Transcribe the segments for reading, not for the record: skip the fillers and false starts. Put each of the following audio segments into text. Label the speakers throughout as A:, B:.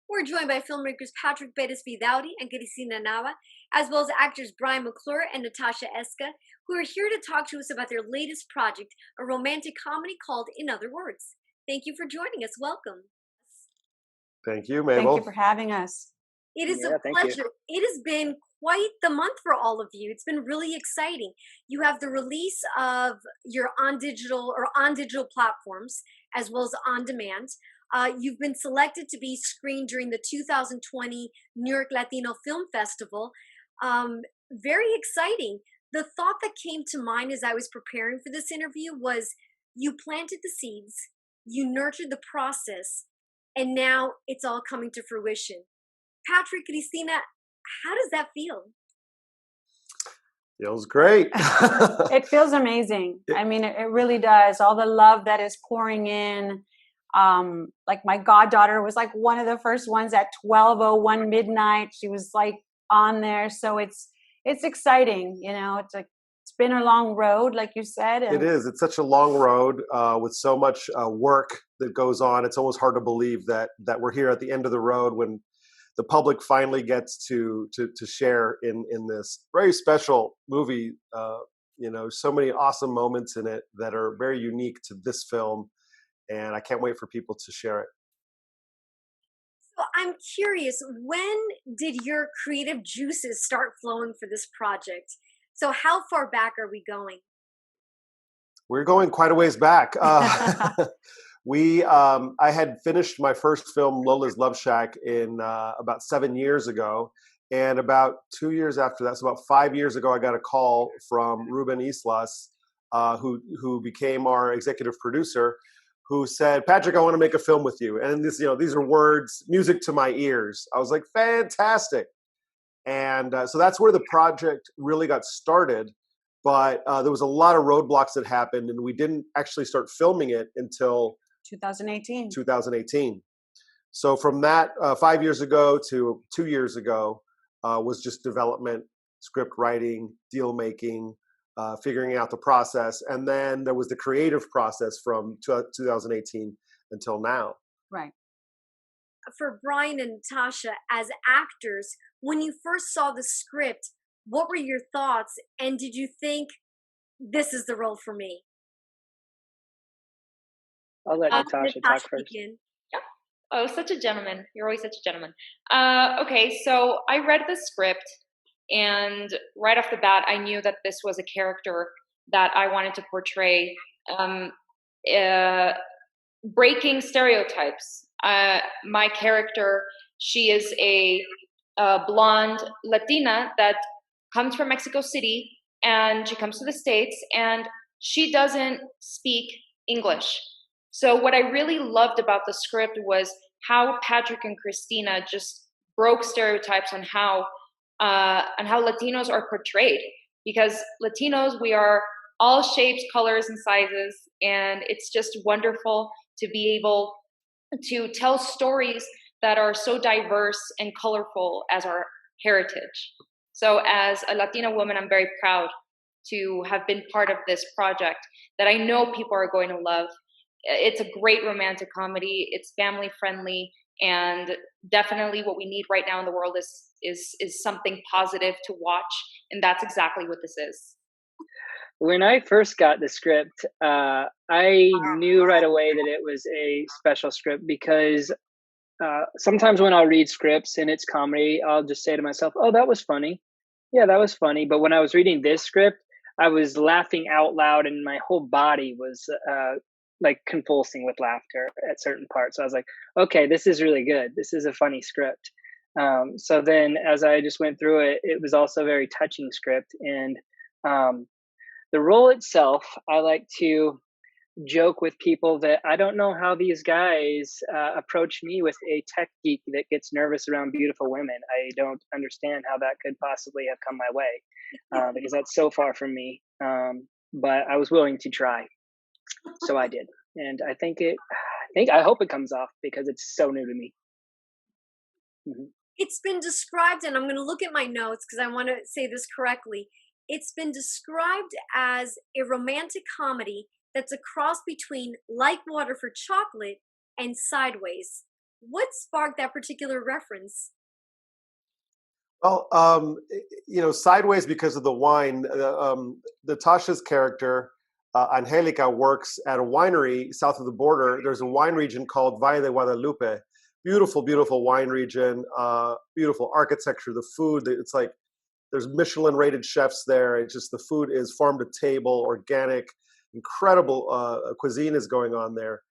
A: We're joined by filmmakers Patrick Perez Vidauri and Cristina Nava, as well as actors Bryan McClure and Natasha Esca, who are here to talk to us about their latest project, a romantic comedy called In Other Words. Thank you for joining us. Welcome.
B: Thank you, Mabel.
C: Thank you for having us.
A: It is a pleasure. It has been quite the month for all of you. It's been really exciting. You have the release of your on digital platforms, as well as on demand. You've been selected to be screened during the 2020 New York Latino Film Festival. Very exciting. The thought that came to mind as I was preparing for this interview was you planted the seeds, you nurtured the process, and now it's all coming to fruition. Patrick, Cristina, how does that feel?
B: Feels great.
C: It feels amazing. I mean, it really does. All the love that is pouring in. Like my goddaughter was like one of the first ones at 12:01 midnight. She was like on there. So it's exciting. You know, it's been a long road, like you said. And
B: it is. It's such a long road with so much work that goes on. It's almost hard to believe that we're here at the end of the road when the public finally gets to share in this very special movie. You know, so many awesome moments in it that are very unique to this film. And I can't wait for people to share it.
A: So I'm curious, when did your creative juices start flowing for this project? So how far back are we going?
B: We're going quite a ways back. I had finished my first film, Lola's Love Shack, in about 7 years ago. And about 2 years after that, so about 5 years ago, I got a call from Ruben Islas, who became our executive producer, who said, "Patrick, I want to make a film with you." And this, these are words, music to my ears. I was like, fantastic. And so that's where the project really got started. But there was a lot of roadblocks that happened, and we didn't actually start filming it until 2018. So from that 5 years ago to 2 years ago was just development, script writing, deal making, figuring out the process. And then there was the creative process from 2018 until now.
C: Right.
A: For Bryan and Natasha, as actors, when you first saw the script, what were your thoughts? And did you think, this is the role for me?
D: I'll let Natasha talk first.
E: Yeah. Oh, such a gentleman. You're always such a gentleman. Okay, so I read the script, and right off the bat, I knew that this was a character that I wanted to portray, breaking stereotypes. My character, she is a blonde Latina that comes from Mexico City, and she comes to the States, and she doesn't speak English. So what I really loved about the script was how Patrick and Cristina just broke stereotypes on how Latinos are portrayed. Because Latinos, we are all shapes, colors, and sizes, and it's just wonderful to be able to tell stories that are so diverse and colorful as our heritage. So as a Latina woman, I'm very proud to have been part of this project that I know people are going to love. It's a great romantic comedy. It's family friendly, and definitely what we need right now in the world is something positive to watch, and that's exactly what this is.
D: When I first got the script, I knew right away that it was a special script because sometimes when I'll read scripts and it's comedy, I'll just say to myself, "Oh, that was funny. Yeah, that was funny." But when I was reading this script, I was laughing out loud, and my whole body was like convulsing with laughter at certain parts. So I was like, okay, this is really good. This is a funny script. So then as I just went through it, it was also a very touching script. And the role itself, I like to joke with people that I don't know how these guys approach me with a tech geek that gets nervous around beautiful women. I don't understand how that could possibly have come my way because that's so far from me. But I was willing to try. So I did. And I hope it comes off because it's so new to me. Mm-hmm.
A: It's been described, and I'm going to look at my notes because I want to say this correctly. It's been described as a romantic comedy that's a cross between Like Water for Chocolate and Sideways. What sparked that particular reference?
B: Well, sideways because of the wine. Natasha's character, Angelica, works at a winery south of the border. There's a wine region called Valle de Guadalupe. Beautiful, beautiful wine region. Beautiful architecture. The food, it's like there's Michelin-rated chefs there. It's just the food is farm to table, organic, incredible cuisine is going on there.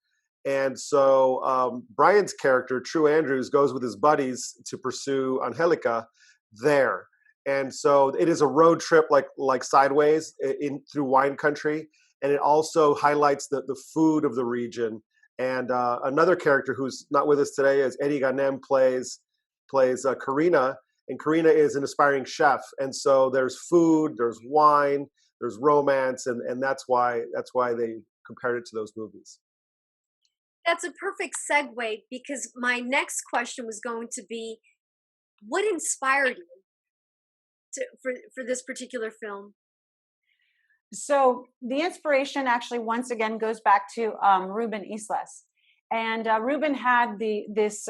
B: And so Bryan's character, True Andrews, goes with his buddies to pursue Angelica there. And so it is a road trip like Sideways in through wine country. And it also highlights the food of the region. And another character who's not with us today is Edy Ganem plays Karina. And Karina is an aspiring chef. And so there's food, there's wine, there's romance. And that's why they compared it to those movies.
A: That's a perfect segue, because my next question was going to be, what inspired you for this particular film?
C: So the inspiration actually once again goes back to Ruben Islas, and Ruben had this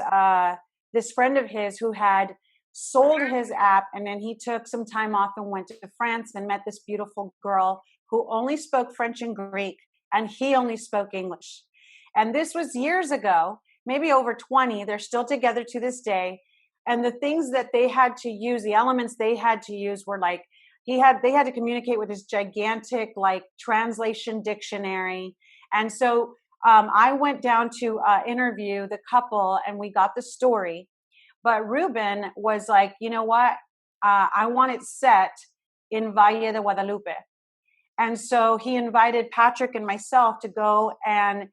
C: friend of his who had sold his app, and then he took some time off and went to France and met this beautiful girl who only spoke French and Greek, and he only spoke English. And this was years ago, maybe over 20. They're still together to this day. And the things that they had to use, the elements they had to use were like, they had to communicate with this gigantic like translation dictionary. And so I went down to interview the couple and we got the story. But Ruben was like, you know what? I want it set in Valle de Guadalupe. And so he invited Patrick and myself to go and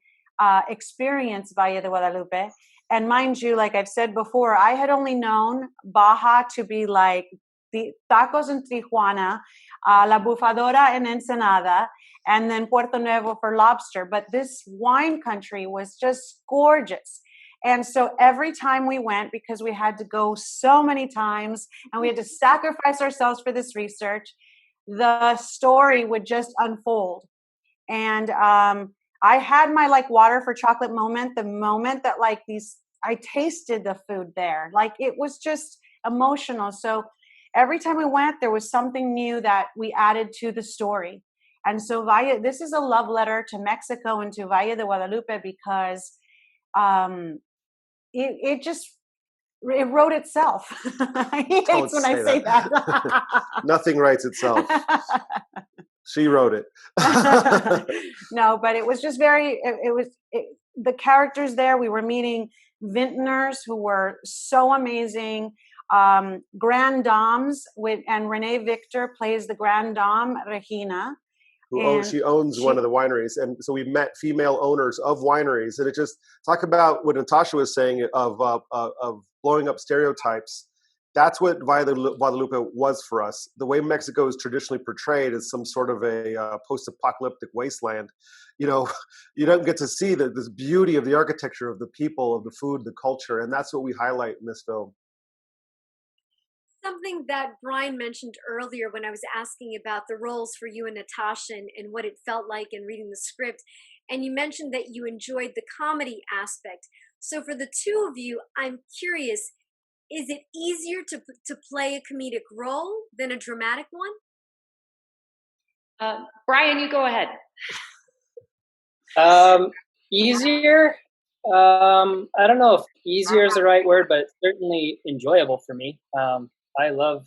C: experience Valle de Guadalupe. And mind you, like I've said before, I had only known Baja to be like the tacos in Tijuana, La Bufadora in Ensenada, and then Puerto Nuevo for lobster. But this wine country was just gorgeous. And so every time we went, because we had to go so many times and we had to sacrifice ourselves for this research, the story would just unfold. And I had my like water for chocolate moment, the moment that like I tasted the food there. Like it was just emotional. So every time we went, there was something new that we added to the story. And so this is a love letter to Mexico and to Valle de Guadalupe because it wrote itself. He hates when I say that.
B: Nothing writes itself. She wrote it.
C: No, but it was just the characters there. We were meeting vintners who were so amazing. Grand Dames and Renee Victor plays the Grand Dame, Regina.
B: She owns one of the wineries. And so we met female owners of wineries. And it just talk about what Natasha was saying of blowing up stereotypes. That's what Valle de Guadalupe was for us. The way Mexico is traditionally portrayed as some sort of a post-apocalyptic wasteland. You know, you don't get to see this beauty of the architecture, of the people, of the food, the culture. And that's what we highlight in this film.
A: Something that Bryan mentioned earlier when I was asking about the roles for you and Natasha and what it felt like in reading the script. And you mentioned that you enjoyed the comedy aspect. So for the two of you, I'm curious, is it easier to play a comedic role than a dramatic one?
E: Bryan, you go ahead.
D: Easier. I don't know if easier is the right word, but certainly enjoyable for me. I love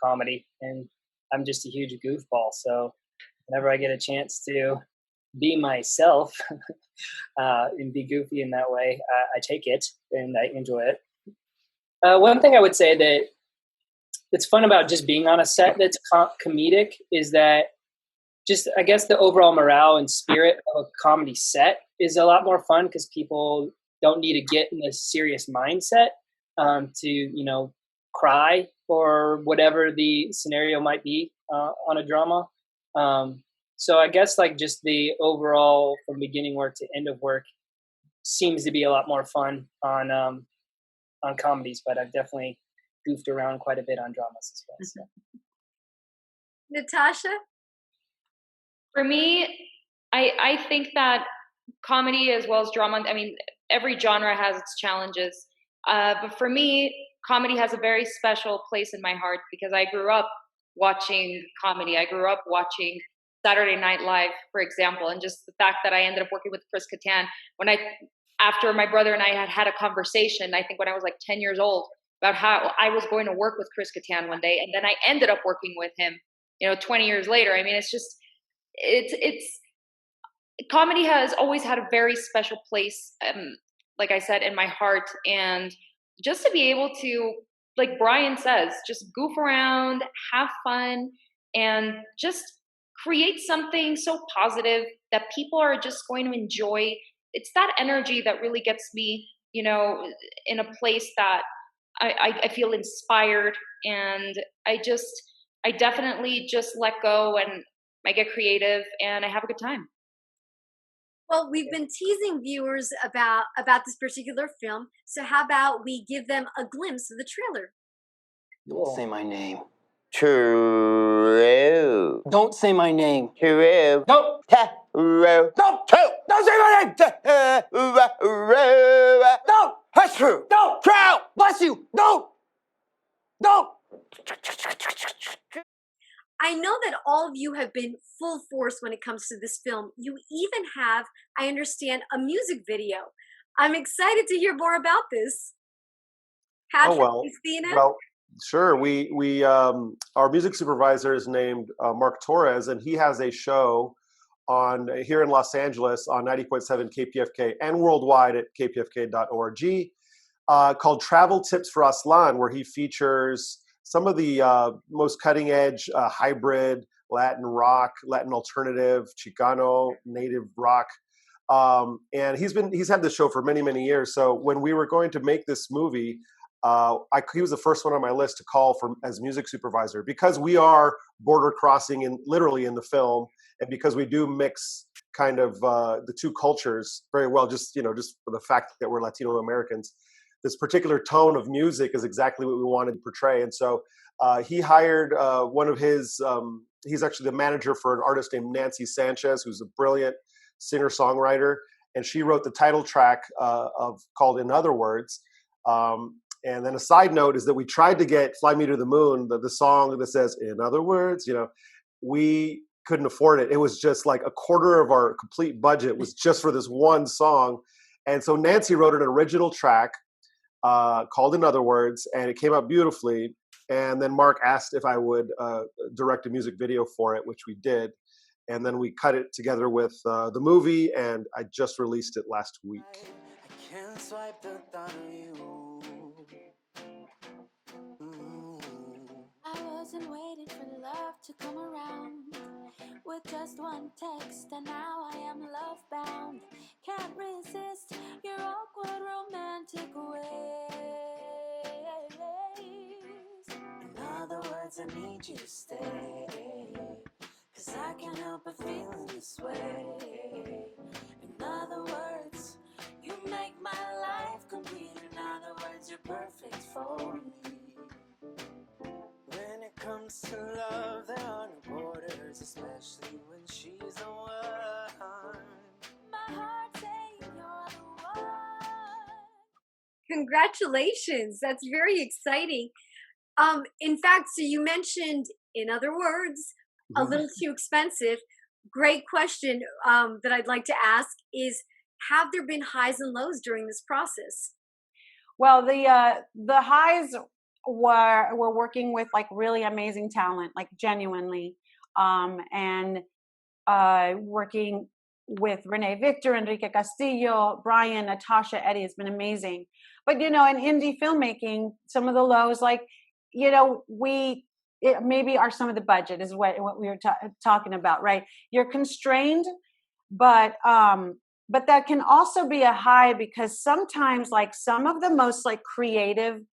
D: comedy, and I'm just a huge goofball. So whenever I get a chance to be myself and be goofy in that way, I take it and I enjoy it. One thing I would say that's fun about just being on a set that's comedic is that just, I guess, the overall morale and spirit of a comedy set is a lot more fun because people don't need to get in a serious mindset to, cry or whatever the scenario might be on a drama. So I guess like just the overall from beginning work to end of work seems to be a lot more fun on comedies, but I've definitely goofed around quite a bit on dramas as well. So.
A: Natasha?
E: For me, I think that comedy as well as drama, I mean, every genre has its challenges. But for me, comedy has a very special place in my heart because I grew up watching comedy. I grew up watching Saturday Night Live, for example, and just the fact that I ended up working with Chris Kattan after my brother and I had a conversation, I think when I was like 10 years old, about how I was going to work with Chris Kattan one day, and then I ended up working with him, 20 years later. I mean, it's comedy has always had a very special place, like I said, in my heart, and just to be able to, like Bryan says, just goof around, have fun, and just create something so positive that people are just going to enjoy. It's that energy that really gets me, in a place that I feel inspired, and I definitely just let go, and I get creative and I have a good time.
A: Well, we've been teasing viewers about this particular film, so how about we give them a glimpse of the trailer?
F: Don't say my name. True. Don't say my name. True. Don't. True. Don't. True. Don't say my name. Don't. That's true. Don't. True. Bless you. Don't. Don't.
A: I know that all of you have been full force when it comes to this film. You even have, I understand, a music video. I'm excited to hear more about this. Cristina?
B: Well, sure. We our music supervisor is named Mark Torres, and he has a show on here in Los Angeles on 90.7 KPFK and worldwide at kpfk.org called Travel Tips for Aslan, where he features some of the most cutting edge hybrid Latin rock, Latin alternative, Chicano, native rock. And he's had this show for many, many years. So when we were going to make this movie, he was the first one on my list to call as music supervisor, because we are border crossing literally in the film, and because we do mix kind of the two cultures very well, just for the fact that we're Latino Americans. This particular tone of music is exactly what we wanted to portray. And so he hired one of his, he's actually the manager for an artist named Nancy Sanchez, who's a brilliant singer-songwriter. And she wrote the title track called In Other Words. And then a side note is that we tried to get Fly Me to the Moon, the song that says, In Other Words, we couldn't afford it. It was just like a quarter of our complete budget was just for this one song. And so Nancy wrote an original track called In Other Words, and it came out beautifully. And then Mark asked if I would direct a music video for it, which we did. And then we cut it together with the movie, and I just released it last week.
G: I can't swipe the thought of you. I wasn't waiting for love to come around with just one text, and now I am love bound. Can't resist your awkward romantic ways. In other words, I need you to stay, 'cause I can't help but feeling this way. In other words, you make my life complete. In other words, you're perfect for me. When it comes to love, there are no borders, especially when she's the one. My heart saying you're the one.
A: Congratulations. That's very exciting. In fact, so you mentioned, In Other Words, a little too expensive. Great question that I'd like to ask is, have there been highs and lows during this process?
C: Well, the highs we're working with like really amazing talent, like genuinely, and working with Renee, Victor, Enrique, Castillo, Bryan, Natasha, Edy has been amazing. But in indie filmmaking, some of the lows, like maybe are some of the budget is what we were talking about, right? You're constrained, but that can also be a high, because sometimes like some of the most like creative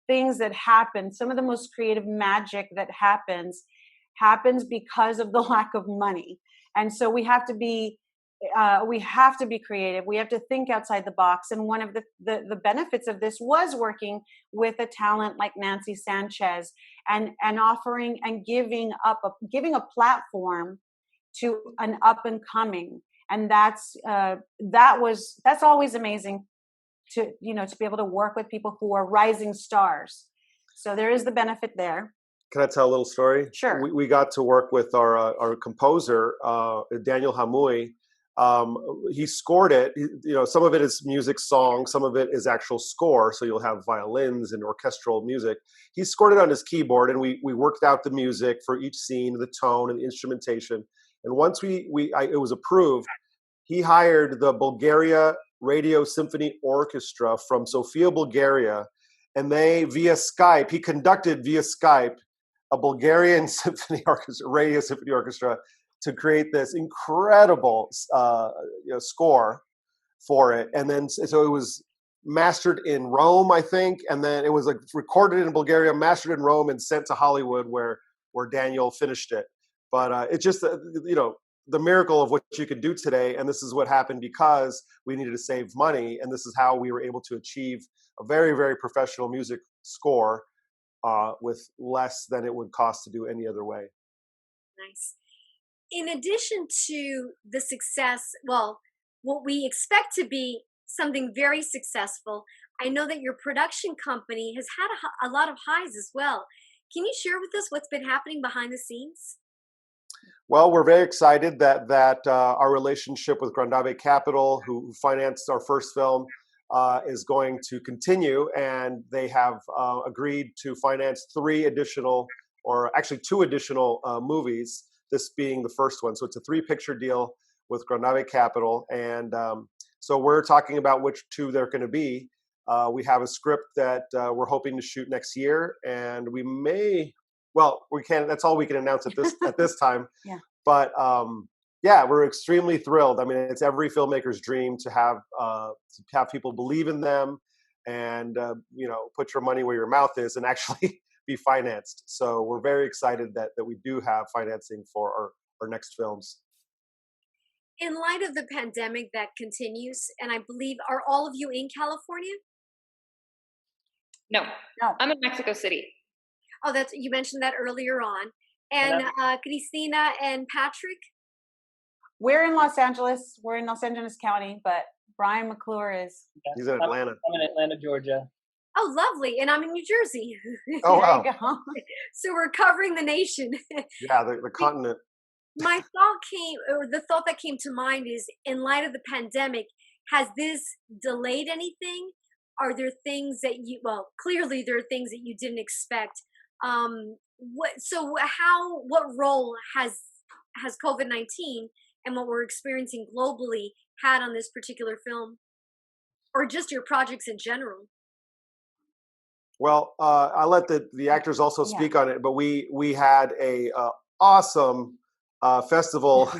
C: things that happen, some of the most creative magic that happens because of the lack of money. And so we have to be creative. We have to think outside the box. And one of the benefits of this was working with a talent like Nancy Sanchez and offering and giving a platform to an up and coming. And that's always amazing to be able to work with people who are rising stars. So there is the benefit there.
B: Can I tell a little story?
C: Sure.
B: We got to work with our composer, Daniel Hamui. He scored it. Some of it is music song, some of it is actual score. So you'll have violins and orchestral music. He scored it on his keyboard, and we worked out the music for each scene, the tone and the instrumentation. And once it was approved, he hired the Bulgaria Radio Symphony Orchestra from Sofia, Bulgaria, and he conducted via Skype a Bulgarian symphony orchestra, radio symphony orchestra, to create this incredible score for it. And then so it was mastered in Rome, I think, and then it was like recorded in Bulgaria, mastered in Rome, and sent to Hollywood where Daniel finished it. But it's just the miracle of what you can do today, and this is what happened because we needed to save money, and this is how we were able to achieve a very, very professional music score with less than it would cost to do any other way.
A: Nice. In addition to the success, well, what we expect to be something very successful, I know that your production company has had a lot of highs as well. Can you share with us what's been happening behind the scenes?
B: Well, we're very excited that our relationship with Grandave Capital, who financed our first film, is going to continue, and they have agreed to finance 2 additional movies, this being the first one. So it's a 3-picture deal with Grandave Capital, and so we're talking about which 2 they're going to be. We have a script that we're hoping to shoot next year, and we can't. That's all we can announce at this time.
C: Yeah.
B: But we're extremely thrilled. I mean, it's every filmmaker's dream to have people believe in them, and put your money where your mouth is, and actually be financed. So we're very excited that we do have financing for our next films.
A: In light of the pandemic that continues, and I believe, are all of you in California?
E: No. I'm in Mexico City.
A: Oh, you mentioned that earlier on. And Cristina and Patrick?
C: We're in Los Angeles. We're in Los Angeles County, but Bryan McClure is...
B: He's in Atlanta.
D: I'm in Atlanta, Georgia.
A: Oh, lovely. And I'm in New Jersey.
B: Oh, wow.
A: So we're covering the nation.
B: Yeah, the continent.
A: The thought that came to mind is, in light of the pandemic, has this delayed anything? Are there things that clearly there are things that you didn't expect. What role has COVID-19 and what we're experiencing globally had on this particular film, or just your projects in general?
B: Well, I'll let the actors also speak on it, but we had a awesome festival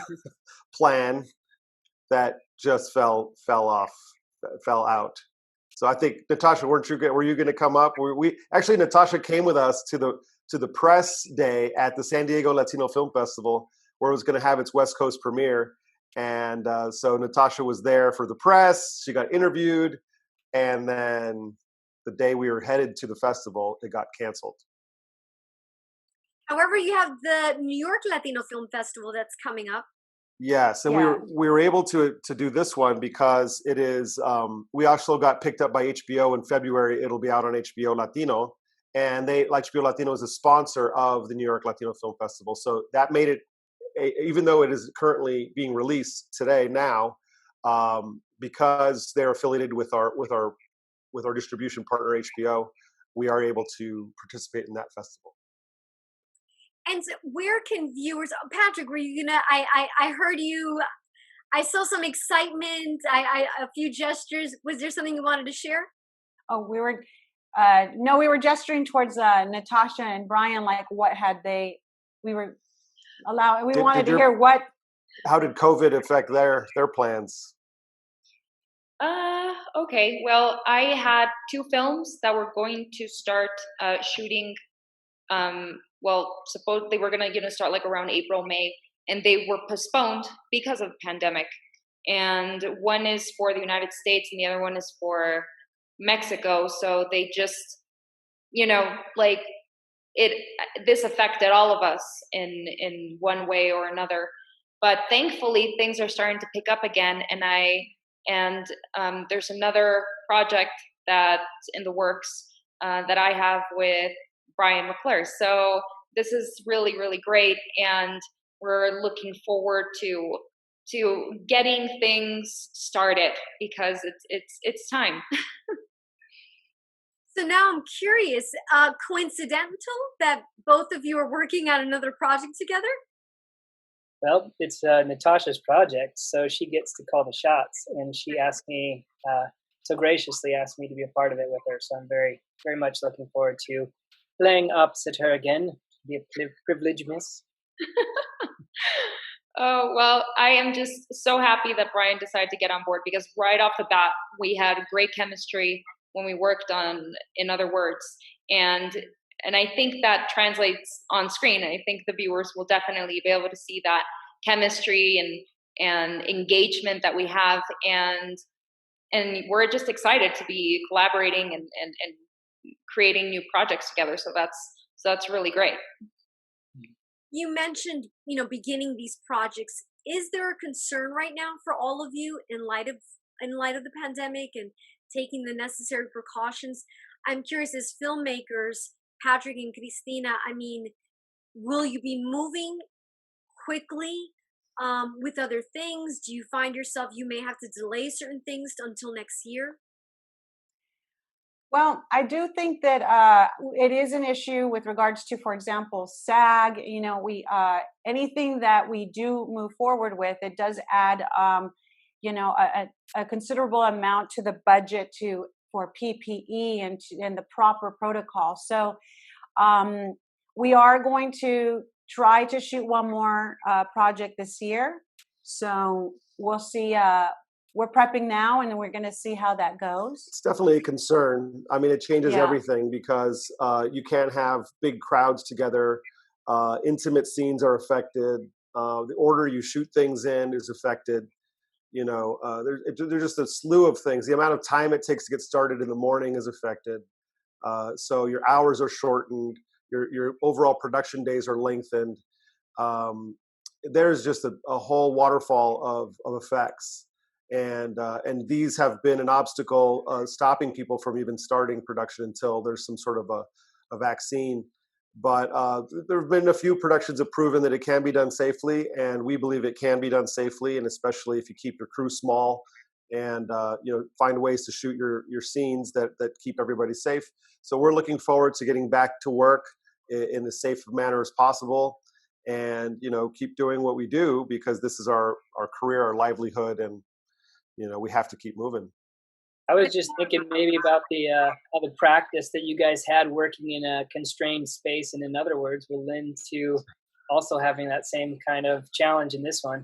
B: plan that just fell out. So I think, Natasha, were you going to come up? Actually, Natasha came with us to the press day at the San Diego Latino Film Festival, where it was going to have its West Coast premiere. And so Natasha was there for the press. She got interviewed, and then the day we were headed to the festival, it got canceled.
A: However, you have the New York Latino Film Festival that's coming up.
B: Yes, and we were able to do this one because it is. We also got picked up by HBO in February. It'll be out on HBO Latino, and HBO Latino is a sponsor of the New York Latino Film Festival. So that made it, even though it is currently being released today now, because they're affiliated with our distribution partner HBO, we are able to participate in that festival.
A: And where can viewers, Patrick, were you gonna, I heard you, I saw some excitement, a few gestures. Was there something you wanted to share?
C: Oh, we were gesturing towards Natasha and Bryan, like we wanted to hear what.
B: How did COVID affect their plans?
E: Okay, well, I had 2 films that were going to start shooting. Suppose they were gonna start like around April, May, and they were postponed because of the pandemic. And one is for the United States, and the other one is for Mexico. So they just, this affected all of us in one way or another. But thankfully, things are starting to pick up again, and there's another project that's in the works that I have with Bryan McClure. So this is really, really great, and we're looking forward to getting things started because it's time.
A: So now I'm curious, coincidental that both of you are working on another project together?
D: Well, it's Natasha's project, so she gets to call the shots, and she asked me, so graciously asked me to be a part of it with her. So I'm very, very much looking forward to playing opposite her again. Be a privilege, miss.
E: Oh, well, I am just so happy that Bryan decided to get on board because right off the bat, we had great chemistry when we worked on In Other Words. And I think that translates on screen. I think the viewers will definitely be able to see that chemistry and engagement that we have. And we're just excited to be collaborating and creating new projects together. So that's really great.
A: You mentioned, beginning these projects. Is there a concern right now for all of you in light of the pandemic and taking the necessary precautions? I'm curious, as filmmakers, Patrick and Cristina, will you be moving quickly with other things? Do you find yourself you may have to delay certain things until next year?
C: Well, I do think that it is an issue with regards to, for example, SAG. We anything that we do move forward with, it does add, a considerable amount to the budget for PPE and the proper protocol. So we are going to try to shoot one more project this year. So we'll see. We're prepping now, and we're going to see how that goes.
B: It's definitely a concern. It changes everything because you can't have big crowds together. Intimate scenes are affected. The order you shoot things in is affected. There's just a slew of things. The amount of time it takes to get started in the morning is affected. So your hours are shortened. Your overall production days are lengthened. There's just a whole waterfall of effects. And these have been an obstacle stopping people from even starting production until there's some sort of a vaccine. But there have been a few productions that have proven that it can be done safely, and we believe it can be done safely, and especially if you keep your crew small and find ways to shoot your scenes that keep everybody safe. So we're looking forward to getting back to work in as safe a manner as possible, and keep doing what we do because this is our career, our livelihood, and we have to keep moving.
D: I was just thinking maybe about the other practice that you guys had working in a constrained space, and in other words, will lend to also having that same kind of challenge in this one.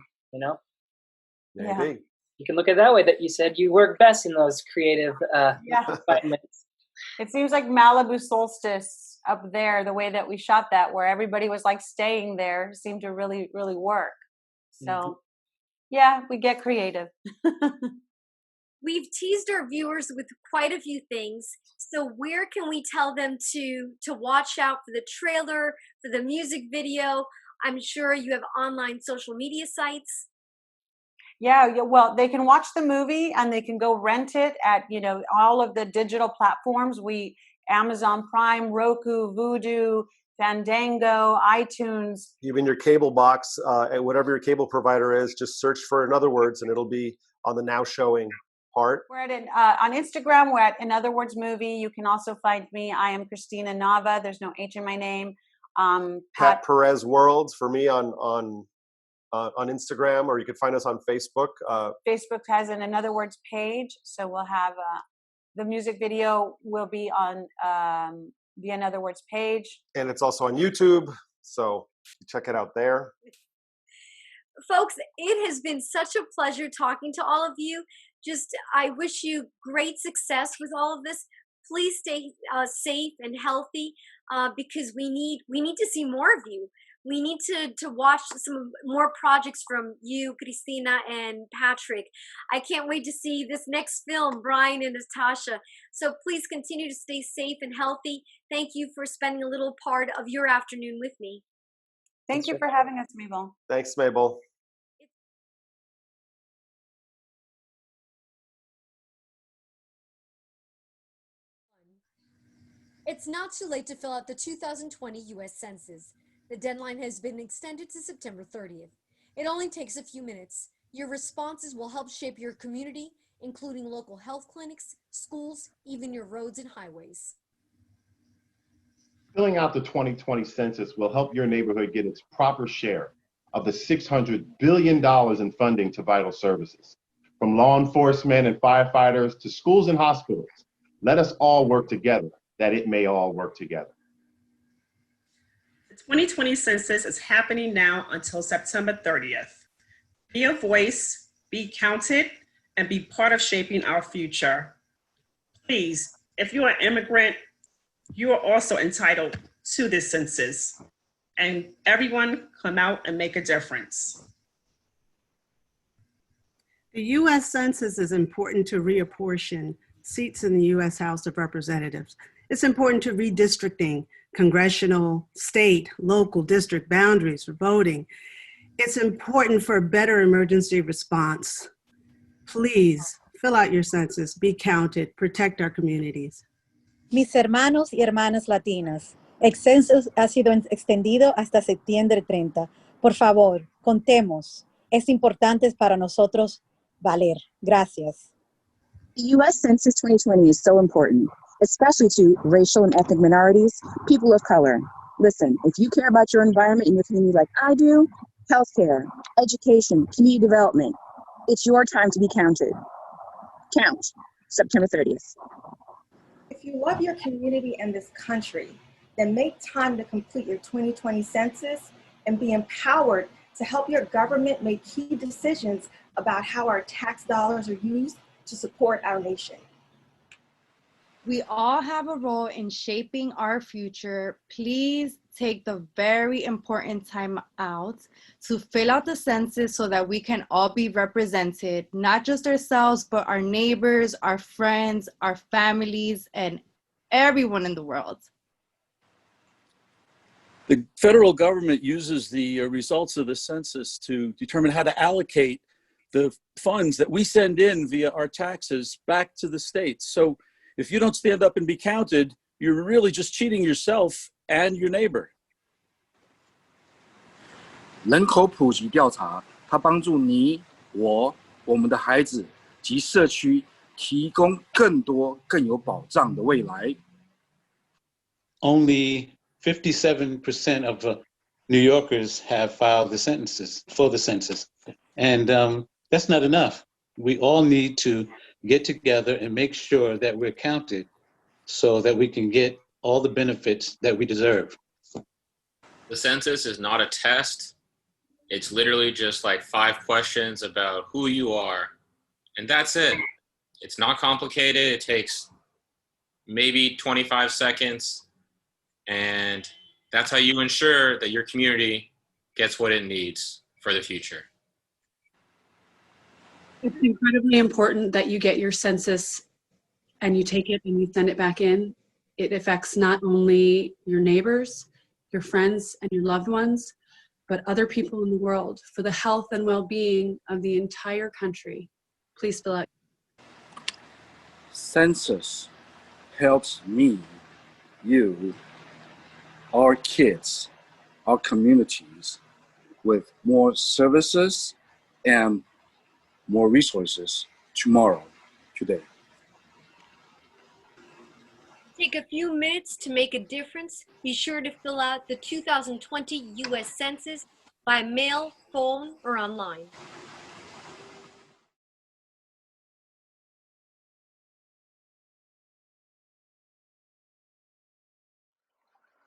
B: Maybe.
C: Yeah.
D: You can look at it that way. That you said you work best in those creative environments.
C: It seems like Malibu Solstice up there, the way that we shot that, where everybody was like staying there, seemed to really, really work. So, yeah, we get creative.
A: We've teased our viewers with quite a few things. So where can we tell them to watch out for the trailer, for the music video? I'm sure you have online social media sites.
C: Yeah, well, they can watch the movie and they can go rent it at, all of the digital platforms. Amazon Prime, Roku, Vudu, Fandango, iTunes.
B: Even your cable box, and whatever your cable provider is, just search for In Other Words and it'll be on the now showing part.
C: We're on Instagram. We're at In Other Words Movie. You can also find me. I am Cristina Nava. There's no H in my name.
B: Pat Perez Worlds for me on Instagram, or you can find us on Facebook.
C: Facebook has an In Other Words page, so we'll have the music video will be on the In Other Words page, and
B: it's also on YouTube. So check it out there.
A: Folks, it has been such a pleasure talking to all of you. I wish you great success with all of this. Please stay safe and healthy because we need to see more of you. We need to watch some more projects from you, Cristina and Patrick. I can't wait to see this next film, Bryan and Natasha. So please continue to stay safe and healthy. Thank you for spending a little part of your afternoon with me.
C: Thank you for having us, Mabel.
B: Thanks, Mabel.
A: It's not too late to fill out the 2020 U.S. Census. The deadline has been extended to September 30th. It only takes a few minutes. Your responses will help shape your community, including local health clinics, schools, even your roads and highways.
H: Filling out the 2020 census will help your neighborhood get its proper share of the $600 billion in funding to vital services. From law enforcement and firefighters to schools and hospitals, let us all work together that it may all work together.
I: The 2020 census is happening now until September 30th. Be a voice, be counted, and be part of shaping our future. Please, if you're an immigrant, you are also entitled to this census. And everyone come out and make a difference.
J: The U.S. Census is important to reapportion seats in the U.S. House of Representatives. It's important to redistricting congressional, state, local district boundaries for voting. It's important for a better emergency response. Please fill out your census, be counted, protect our communities.
K: Mis hermanos y hermanas latinas, el censo ha sido extendido hasta septiembre 30. Por favor, contemos. Es importante para nosotros valer. Gracias.
L: The U.S. Census 2020 is so important, especially to racial and ethnic minorities, people of color. Listen, if you care about your environment and your community like I do, healthcare, education, community development, it's your time to be counted. Count, September 30th.
M: If you love your community and this country, then make time to complete your 2020 census and be empowered to help your government make key decisions about how our tax dollars are used to support our nation.
N: We all have a role in shaping our future. Please take the very important time out to fill out the census so that we can all be represented, not just ourselves, but our neighbors, our friends, our families, and everyone in the world.
O: The federal government uses the results of the census to determine how to allocate the funds that we send in via our taxes back to the states. So if you don't stand up and be counted, you're really just cheating yourself and your neighbor.
P: 人口普及调查，它帮助你、我们的孩子及社区提供更多、更有保障的未来。
Q: Only 57% of New Yorkers have filed the census for the census, and that's not enough. We all need to get together and make sure that we're counted so that we can get all the benefits that we deserve.
R: The census is not a test. It's literally just like 5 questions about who you are, and that's it. It's not complicated. It takes maybe 25 seconds, and that's how you ensure that your community gets what it needs for the future.
S: It's incredibly important that you get your census and you take it and you send it back in. It affects not only your neighbors, your friends, and your loved ones, but other people in the world for the health and well-being of the entire country. Please fill out.
P: Census helps me, you, our kids, our communities with more services and more resources tomorrow, today.
A: Take a few minutes to make a difference. Be sure to fill out the 2020 U.S. Census by mail, phone, or online.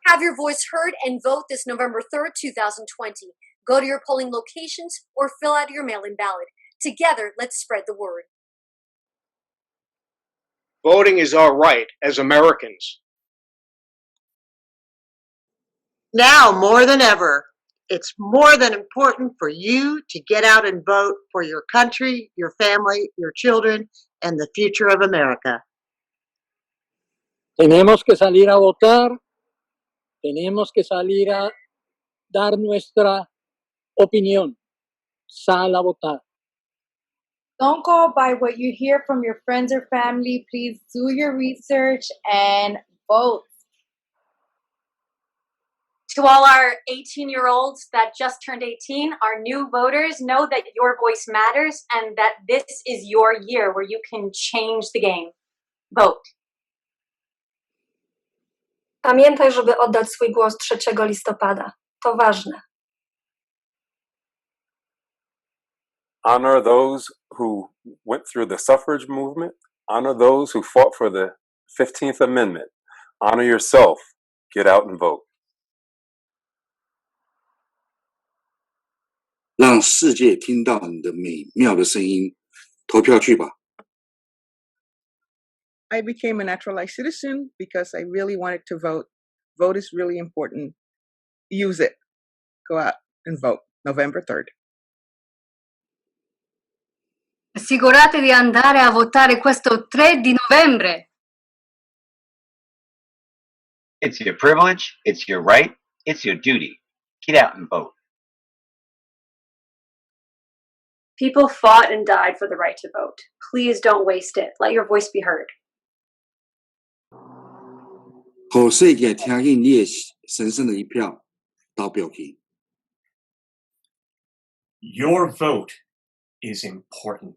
A: Have your voice heard and vote this November 3rd, 2020. Go to your polling locations or fill out your mail-in ballot. Together, let's spread the word.
T: Voting is our right as Americans.
U: Now more than ever, it's more than important for you to get out and vote for your country, your family, your children, and the future of America.
V: Tenemos que salir a votar, tenemos que salir a dar nuestra opinión. Sal a votar.
N: Don't go by what you hear from your friends or family. Please do your research and vote.
F: To all our 18-year-olds that just turned 18, our new voters, know that your voice matters and that this is your year where you can change the game. Vote.
G: Pamiętaj, żeby oddać swój głos 3 listopada. To ważne.
W: Honor those who went through the suffrage movement. Honor those who fought for the 15th Amendment. Honor yourself. Get out and vote.
P: 让世界听到你的美妙的声音，投票去吧。
X: I became a naturalized citizen because I really wanted to vote. Vote is really important. Use it. Go out and vote. November 3rd.
G: Assicurate di andare a votare questo 3 di novembre.
Y: It's your privilege, it's your right, it's your duty. Get out and vote.
F: People fought and died for the right to vote. Please don't waste it. Let your voice be heard.
P: 予世界聽見你的神聖的一票，投票去。
Z: Your vote is important.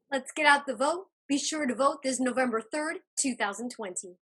A: Let's get out the vote. Be sure to vote this November 3rd, 2020.